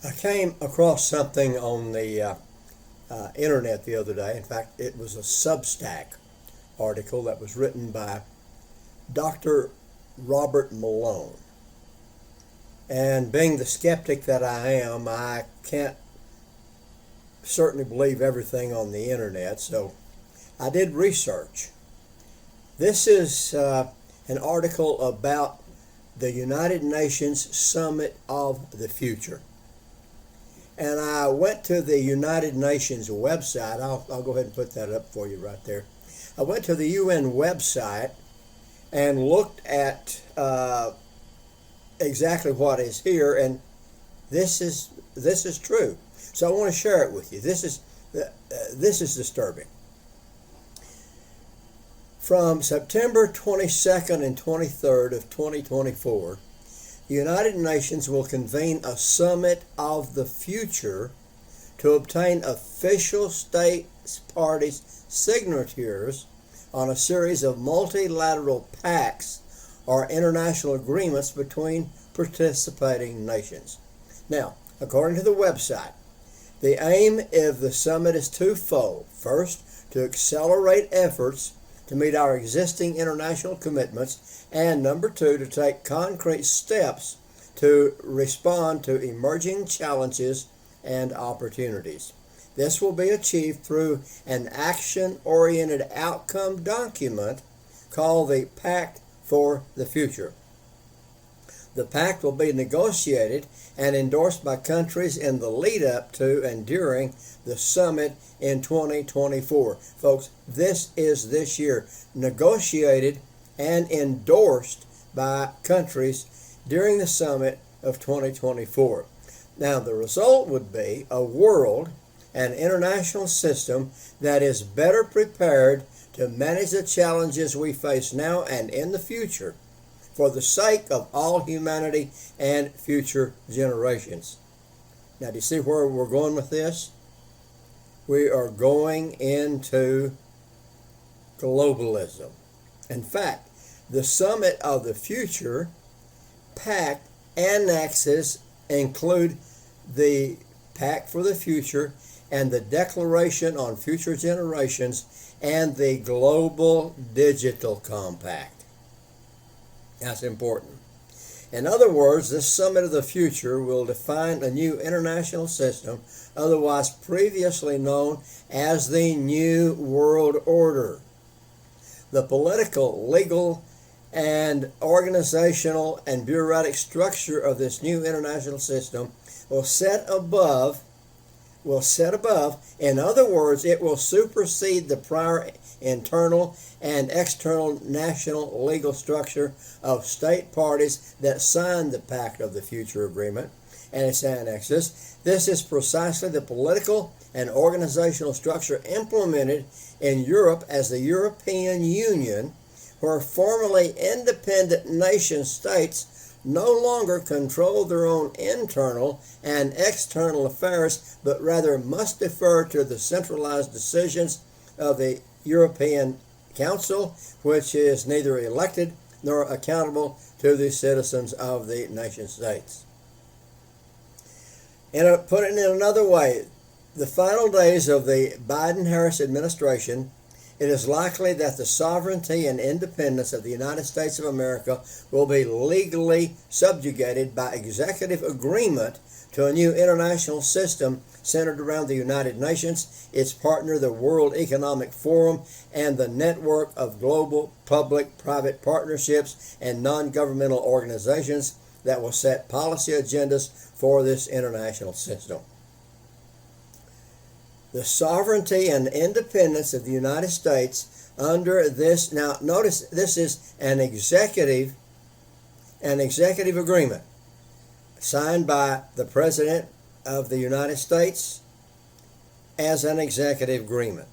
I came across something on the internet the other day. In fact, it was a Substack article that was written by Dr. Robert Malone. And being the skeptic that I am, I can't certainly believe everything on the internet, so I did research. This is an article about the United Nations Summit of the Future. And I went to the United Nations website. I'll go ahead and put that up for you right there. I went to the UN website and looked at exactly what is here, and this is true. So I want to share it with you. This is disturbing. From September 22nd and 23rd of 2024, the United Nations will convene a summit of the future to obtain official states parties' signatures on a series of multilateral pacts or international agreements between participating nations. Now, according to the website, the aim of the summit is twofold. First, to accelerate efforts to meet our existing international commitments, and number two, to take concrete steps to respond to emerging challenges and opportunities. This will be achieved through an action-oriented outcome document called the Pact for the Future. The pact will be negotiated and endorsed by countries in the lead up to and during the summit in 2024. Folks, this is this year. Negotiated and endorsed by countries during the summit of 2024. Now, the result would be a world, an international system that is better prepared to manage the challenges we face now and in the future, for the sake of all humanity and future generations. Now, do you see where we're going with this? We are going into globalism. In fact, the Summit of the Future Pact annexes include the Pact for the Future and the Declaration on Future Generations and the Global Digital Compact. That's important. In other words, this Summit of the Future will define a new international system, otherwise previously known as the New World Order. The political, legal, and organizational and bureaucratic structure of this new international system will set above, in other words, it will supersede the prior internal and external national legal structure of state parties that signed the Pact of the Future Agreement and its annexes. This is precisely the political and organizational structure implemented in Europe as the European Union, where formerly independent nation states no longer control their own internal and external affairs, but rather must defer to the centralized decisions of the European Council, which is neither elected nor accountable to the citizens of the nation states. And put it in another way, the final days of the Biden-Harris administration, it is likely that the sovereignty and independence of the United States of America will be legally subjugated by executive agreement to a new international system centered around the United Nations, its partner, the World Economic Forum, and the network of global public-private partnerships and non-governmental organizations that will set policy agendas for this international system. The sovereignty and independence of the United States under this, now notice this is an executive agreement signed by the President of the United States as an executive agreement.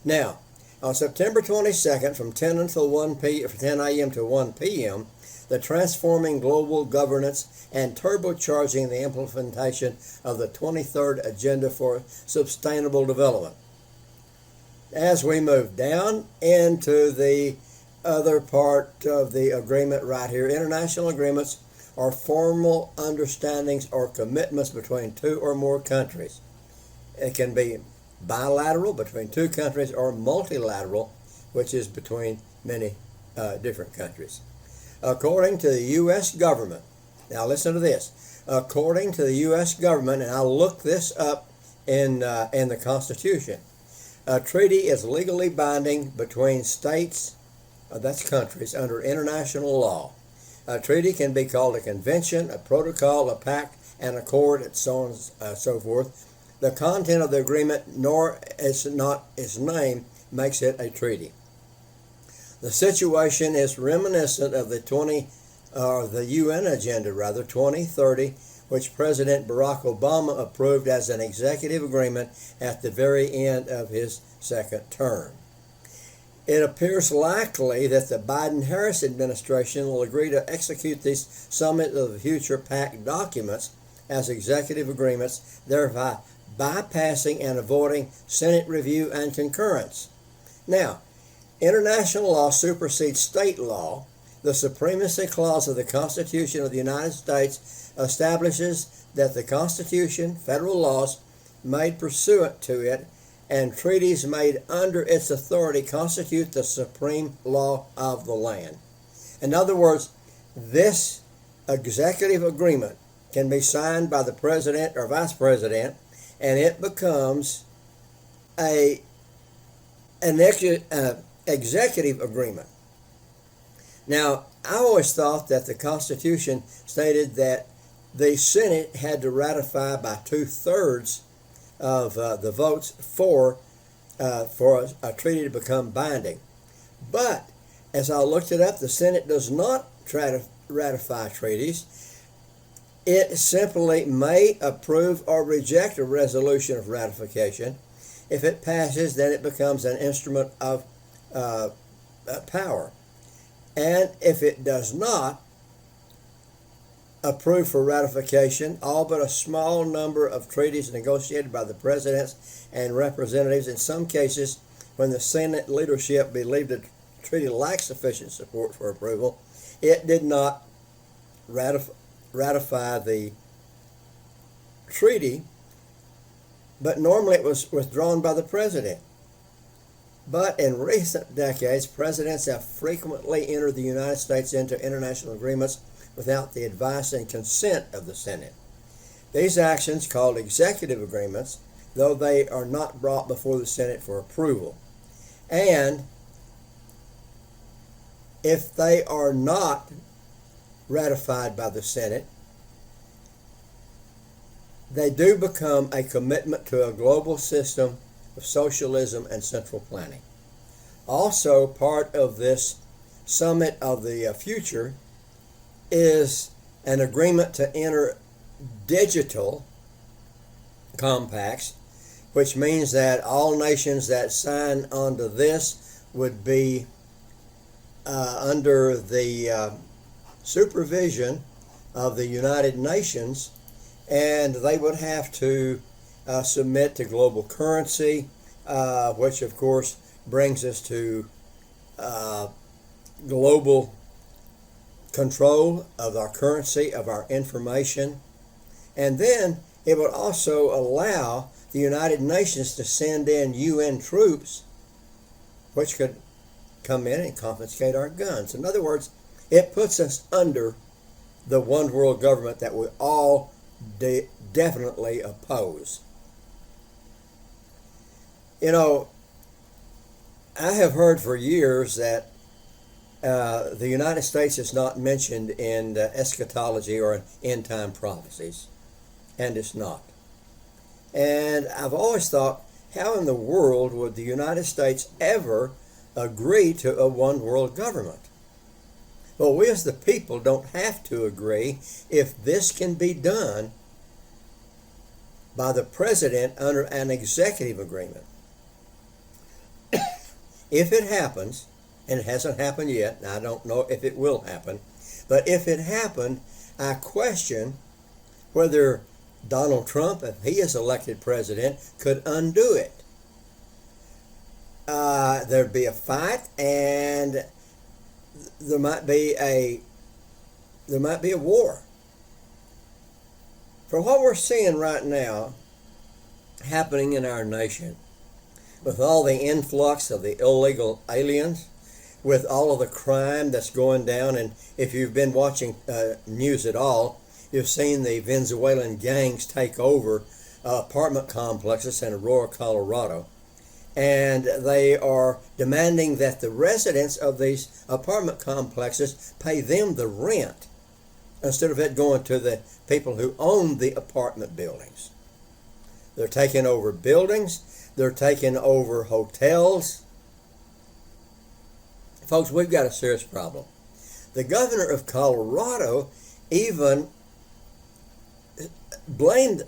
Now, on September 22nd from 10 a.m. to 1 p.m., the Transforming Global Governance and Turbocharging the Implementation of the 23rd Agenda for Sustainable Development. As we move down into the other part of the agreement right here, international agreements are formal understandings or commitments between two or more countries. It can be bilateral between two countries or multilateral, which is between many different countries. According to the U.S. government, now listen to this. According to the U.S. government, and I'll look this up in the Constitution, a treaty is legally binding between states, that's countries, under international law. A treaty can be called a convention, a protocol, a pact, an accord, and so on and so forth. The content of the agreement, nor its name, makes it a treaty. The situation is reminiscent of the UN Agenda 2030, which President Barack Obama approved as an executive agreement at the very end of his second term. It appears likely that the Biden-Harris administration will agree to execute these Summit of the Future Pact documents as executive agreements, thereby bypassing and avoiding Senate review and concurrence. Now, international law supersedes state law. The Supremacy Clause of the Constitution of the United States establishes that the Constitution, federal laws made pursuant to it, and treaties made under its authority constitute the supreme law of the land. In other words, this executive agreement can be signed by the president or vice president, and it becomes an executive agreement. Now, I always thought that the Constitution stated that the Senate had to ratify by 2/3 of the votes for a treaty to become binding. But as I looked it up, the Senate does not try to ratify treaties. It simply may approve or reject a resolution of ratification. If it passes, then it becomes an instrument of power. And if it does not approve for ratification, all but a small number of treaties negotiated by the presidents and representatives, in some cases when the Senate leadership believed the treaty lacked sufficient support for approval, it did not ratify the treaty, but normally it was withdrawn by the president. But in recent decades, presidents have frequently entered the United States into international agreements without the advice and consent of the Senate. These actions, called executive agreements, though they are not brought before the Senate for approval. And if they are not ratified by the Senate, they do become a commitment to a global system of socialism and central planning. Also, part of this Summit of the Future is an agreement to enter digital compacts, which means that all nations that sign onto this would be under the supervision of the United Nations, and they would have to submit to global currency, which of course brings us to global control of our currency, of our information. And then it would also allow the United Nations to send in UN troops, which could come in and confiscate our guns. In other words, it puts us under the one world government that we all definitely oppose. You know, I have heard for years that the United States is not mentioned in eschatology or in end-time prophecies, and it's not. And I've always thought, how in the world would the United States ever agree to a one-world government? Well, we as the people don't have to agree if this can be done by the president under an executive agreement. If it happens, and it hasn't happened yet, and I don't know if it will happen, but if it happened, I question whether Donald Trump, if he is elected president, could undo it. There'd be a fight, and there might be a there might be a war. For what we're seeing right now happening in our nation, with all the influx of the illegal aliens, with all of the crime that's going down, and if you've been watching news at all, you've seen the Venezuelan gangs take over apartment complexes in Aurora, Colorado. And they are demanding that the residents of these apartment complexes pay them the rent instead of it going to the people who own the apartment buildings. They're taking over buildings. They're taking over hotels. Folks, we've got a serious problem. The governor of Colorado even blamed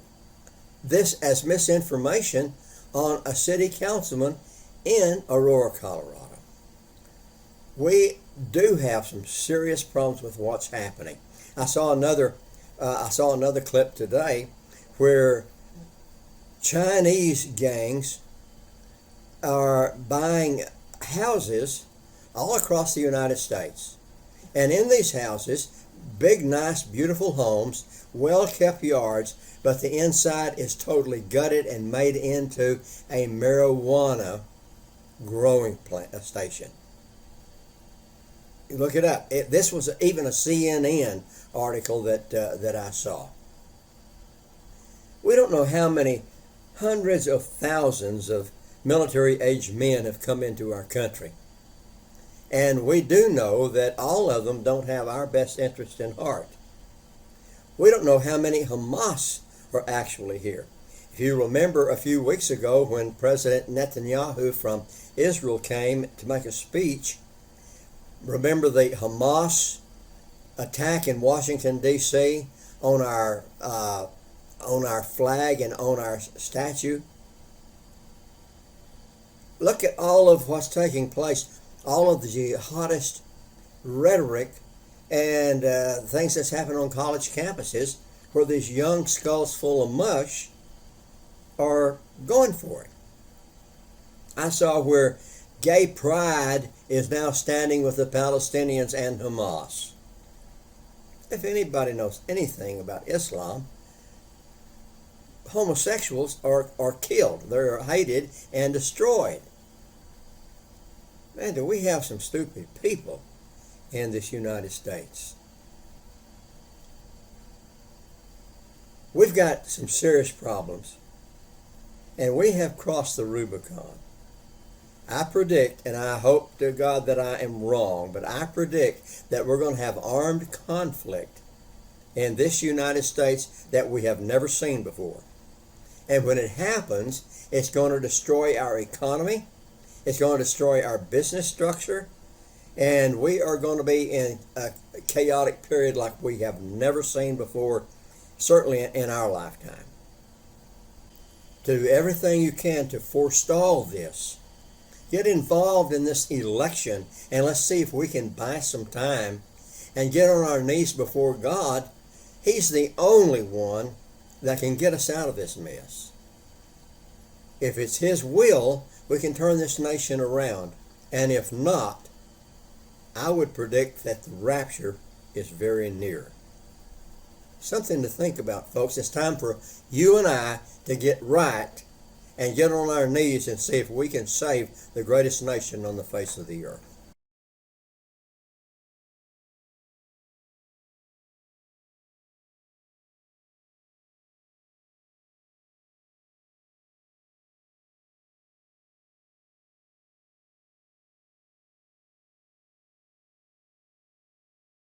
this as misinformation on a city councilman in Aurora, Colorado. We do have some serious problems with what's happening. I saw another clip today where Chinese gangs are buying houses all across the United States. And in these houses, big, nice, beautiful homes, well-kept yards, but the inside is totally gutted and made into a marijuana growing station. You look it up. This was even a CNN article that I saw. We don't know how many hundreds of thousands of military-aged men have come into our country. And we do know that all of them don't have our best interest in heart. We don't know how many Hamas are actually here. If you remember a few weeks ago when President Netanyahu from Israel came to make a speech, remember the Hamas attack in Washington, D.C. on our flag and on our statue? Look at all of what's taking place, all of the jihadist rhetoric and things that's happening on college campuses where these young skulls full of mush are going for it. I saw where gay pride is now standing with the Palestinians and Hamas. If anybody knows anything about Islam, homosexuals are killed. They're hated and destroyed. Man, do we have some stupid people in this United States. We've got some serious problems, and we have crossed the Rubicon. I predict, and I hope to God that I am wrong, but I predict that we're going to have armed conflict in this United States that we have never seen before. And when it happens, it's going to destroy our economy, it's going to destroy our business structure, and we are going to be in a chaotic period like we have never seen before, certainly in our lifetime. Do everything you can to forestall this. Get involved in this election, and let's see if we can buy some time and get on our knees before God. He's the only one that can get us out of this mess. If it's His will, we can turn this nation around. And if not, I would predict that the rapture is very near. Something to think about, folks. It's time for you and I to get right and get on our knees and see if we can save the greatest nation on the face of the earth.